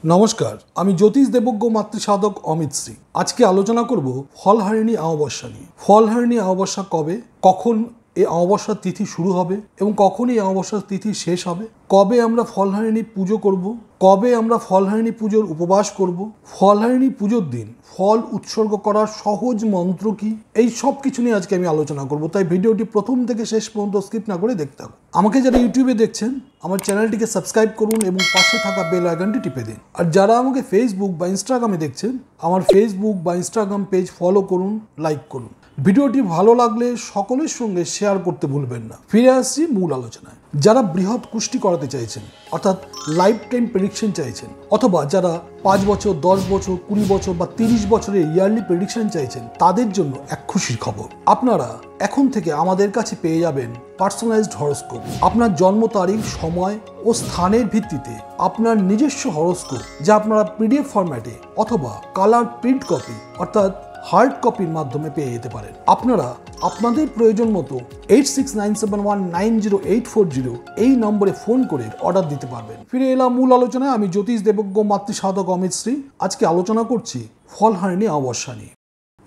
নমস্কার, আমি জ্যোতিষ দেবজ্ঞ মাতৃসাধক অমিত শ্রী। আজকে আলোচনা করব ফলহারিণী অমাবস্যা নিয়ে। ফলহারিণী অমাবস্যা কবে, কখন এই অমাবস্যার তিথি শুরু হবে এবং কখন এই অমাবস্যার তিথি শেষ হবে, কবে আমরা ফলহারিণী পুজো করব, কবে আমরা ফলহারিণী পুজোর উপবাস করব, ফলহারিণী পুজোর দিন ফল উৎসর্গ করার সহজ মন্ত্র কি, এই সব কিছু নিয়ে আজকে আমি আলোচনা করব। তাই ভিডিওটি প্রথম থেকে শেষ পর্যন্ত স্কিপ না করে দেখতে হবে। আমাকে যারা ইউটিউবে দেখছেন আমার চ্যানেলটিকে সাবস্ক্রাইব করুন এবং পাশে থাকা বেল আইকনটি টিপে দিন। আর যারা আমাকে ফেসবুক বা ইনস্টাগ্রামে দেখছেন আমার ফেসবুক বা ইনস্টাগ্রাম পেজ ফলো করুন, লাইক করুন। ভিডিওটি ভালো লাগলে সকলের সঙ্গে শেয়ার করতে ভুলবেন না। ফিরে আসছি মূল আলোচনায়। যারা বৃহৎ কুষ্টি করাতে চাইছেন অর্থাৎ লাইফ টাইম প্রেডিকশন চাইছেন, অথবা যারা 5 বছর 10 বছর 20 বছর বা 30 বছরের ইয়ারলি প্রেডিকশন চাইছেন, তাদের জন্য এক খুশির খবর। আপনারা এখন থেকে আমাদের কাছে পেয়ে যাবেন পার্সোনালাইজড হরোস্কোপ। আপনার জন্ম তারিখ, সময় ও স্থানের ভিত্তিতে আপনার নিজস্ব হরোস্কোপ, যা আপনারা পিডিএফ ফরম্যাটে অথবা কালার প্রিন্ট কপি অর্থাৎ হার্ড কপির মাধ্যমে পেয়ে যেতে পারেন। আপনারা আপনাদের প্রয়োজন মতো 8697190840 এই নম্বরে ফোন করে অর্ডার দিতে পারবেন। ফিরে এলাম মূল আলোচনায়। আমি জ্যোতিষ দেবজ্ঞ মাতৃসাধক অমিত শ্রী। আজকে আলোচনা করছি ফলহারিণী অমাবস্যা নিয়ে।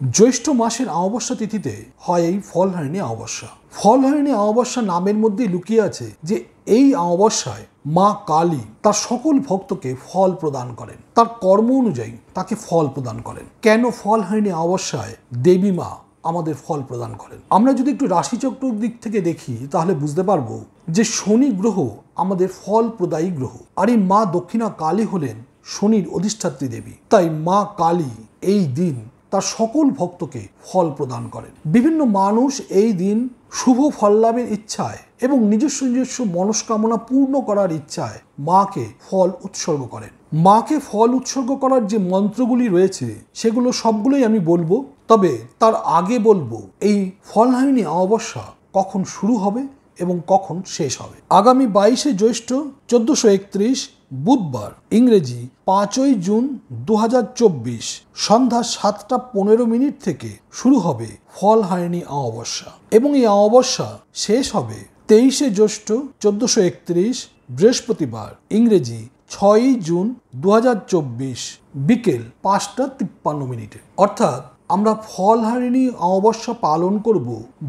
জ্যৈষ্ঠ মাসের অমাবস্যা তিথিতে হয় এই ফলহারিণী অমাবস্যা। ফলহারিণী অমাবস্যা নামের মধ্যেই লুকিয়ে আছে যে এই অমাবস্যায় মা কালী তার সকল ভক্তকে ফল প্রদান করেন, তার কর্ম অনুযায়ী তাকে ফল প্রদান করেন। কেন ফলহারিণী অমাবস্যায় দেবী মা আমাদের ফল প্রদান করেন? আমরা যদি একটু রাশিচক্রের দিক থেকে দেখি তাহলে বুঝতে পারবো যে শনি গ্রহ আমাদের ফল প্রদায়ী গ্রহ, আর এই মা দক্ষিণা কালী হলেন শনির অধিষ্ঠাত্রী দেবী। তাই মা কালী এই দিন তার সকল ভক্তকে ফল প্রদান করেন। বিভিন্ন মানুষ এই দিন শুভ ফল লাভের ইচ্ছায় এবং নিজস্ব মনস্কামনা পূর্ণ করার ইচ্ছায় মাকে ফল উৎসর্গ করেন। মাকে ফল উৎসর্গ করার যে মন্ত্রগুলি রয়েছে সেগুলো সবগুলোই আমি বলবো, তবে তার আগে বলবো এই ফলহারিণী অমাবস্যা কখন শুরু হবে এবং কখন শেষ হবে। আগামী 22শে জ্যৈষ্ঠ 1431 বুধবার, ইংরেজি 5ই জুন 2024 সন্ধ্যা 7টা 15 থেকে শুরু হবে ফলহারিণী অমাবস্যা এবং এই অমাবস্যা শেষ হবে 23শে জ্যৈষ্ঠ 1431 বৃহস্পতিবার, ইংরেজি 6ই জুন 2024 বিকেল 5টা 53। অর্থাৎ আমরা ফলহারিণী অমাবস্যা পালন করব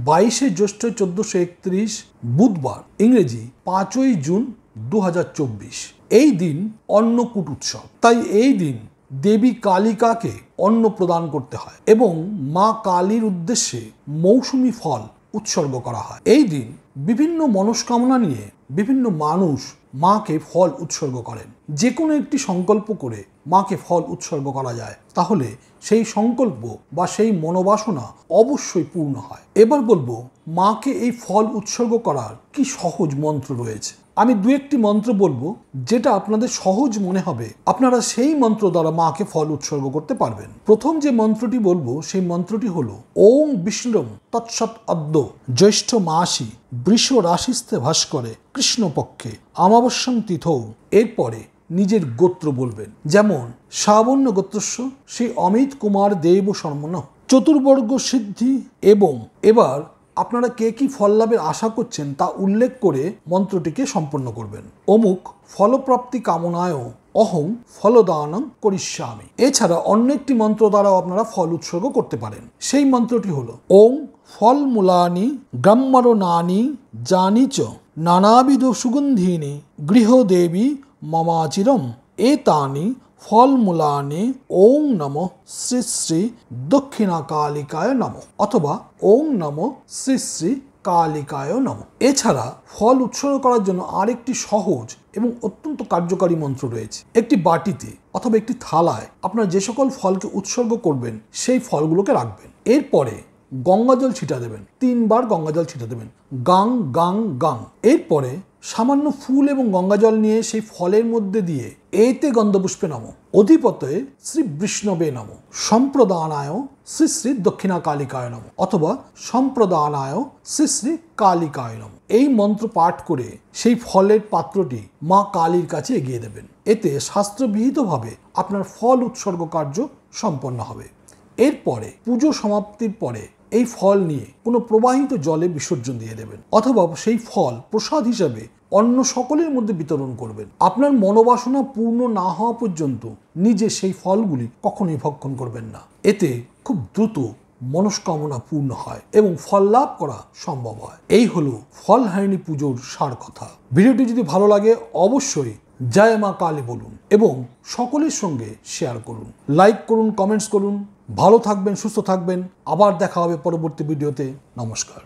22শে জ্যৈষ্ঠ 1431 বুধবার, ইংরেজি 5ই জুন 2024। এই দিন অন্নকূট উৎসব। তাই এই দিন দেবী কালিকাকে অন্ন প্রদান করতে হয় এবং মা কালীর উদ্দেশ্যে মৌসুমী ফল উৎসর্গ করা হয়। এই দিন বিভিন্ন মনস্কামনা নিয়ে বিভিন্ন মানুষ মাকে ফল উৎসর্গ করেন। যে কোনো একটি সংকল্প করে মাকে ফল উৎসর্গ করা যায়, তাহলে সেই সংকল্প বা সেই মনোবাসনা অবশ্যই পূর্ণ হয়। এবার বলবো মাকে এই ফল উৎসর্গ করার কি সহজ মন্ত্র রয়েছে। আমি দু একটি মন্ত্র বলবো, যেটা আপনাদের সহজ মনে হবে আপনারা সেই মন্ত্র দ্বারা মাকে ফল উৎসর্গ করতে পারবেন। প্রথম যে মন্ত্রটি বলবো সেই মন্ত্রটি হলো ওং বিষ্ণুরম তৎসৎ অদ্য জ্যৈষ্ঠ মাসি বৃষ রাশিস্থে ভাস্করে কৃষ্ণপক্ষে অমাবস্যাং তিথৌ। এরপরে নিজের গোত্র বলবেন, যেমন শ্রাবণ্য গোত্রস্য শ্রী অমিত কুমার দেব শর্মণ চতুর্বর্গ সিদ্ধি। এবং এবার আপনারা কে কি ফল লাভের আশা করছেন তা উল্লেখ করে মন্ত্রটিকে সম্পন্ন করবেন। অমুক ফলপ্রাপ্তি কামনায় অহং ফলদানং করিষ্যামি। এছাড়া অন্য একটি মন্ত্র দ্বারাও আপনারা ফল উৎসর্গ করতে পারেন। সেই মন্ত্রটি হলো ওং ফলমূলানি গ্রাম্যরণানি জানি চ নানাবিধ সুগন্ধিনী গৃহদেবী মমাচিরম এতানি ফলমূলানি ওং নমঃ শ্রী শ্রী দক্ষিণা কালিকায় নমঃ অথবা ওং নমঃ শ্রী শ্রী কালিকায় নমঃ। এছাড়া ফল উৎসর্গ করার জন্য আরেকটি সহজ এবং অত্যন্ত কার্যকারী মন্ত্র রয়েছে। একটি বাটিতে অথবা একটি থালায় আপনারা যে সকল ফলকে উৎসর্গ করবেন সেই ফলগুলোকে রাখবেন। এরপরে গঙ্গাজল ছিটা দেবেন, 3 বার গঙ্গাজল ছিটা দেবেন, গাং গাং গাং। এরপরে সামান্য ফুল এবং গঙ্গাজল নিয়ে সেই ফলের মধ্যে দিয়ে এতে গন্ধপুষ্পে নমঃ অধিপতয়ে শ্রী বিষ্ণবে নমঃ সম্প্রদানায় শ্রী শ্রী দক্ষিণা কালিকায় নমঃ অথবা সম্প্রদানায় শ্রী শ্রী কালিকায় নমঃ। এই মন্ত্র পাঠ করে সেই ফলের পাত্রটি মা কালীর কাছে এগিয়ে দেবেন। এতে শাস্ত্রবিহিতভাবে আপনার ফল উৎসর্গ কার্য সম্পন্ন হবে। এরপরে পুজো সমাপ্তির পরে এই ফল নিয়ে কোনো প্রবাহিত জলে বিসর্জন দিয়ে দেবেন, অথবা সেই ফল প্রসাদ হিসাবে অন্য সকলের মধ্যে বিতরণ করবেন। আপনার মনোবাসনা পূর্ণ না হওয়া পর্যন্ত নিজে সেই ফলগুলি কখনোই ভক্ষণ করবেন না। এতে খুব দ্রুত মনস্কামনা পূর্ণ হয় এবং ফল লাভ করা সম্ভব হয়। এই হলো ফলহারিণী পুজোর সার কথা। ভিডিওটি যদি ভালো লাগে অবশ্যই জয় মা কালী বলুন এবং সকলের সঙ্গে শেয়ার করুন, লাইক করুন, কমেন্টস করুন। ভালো থাকবেন, সুস্থ থাকবেন। আবার দেখা হবে পরবর্তী ভিডিওতে। নমস্কার।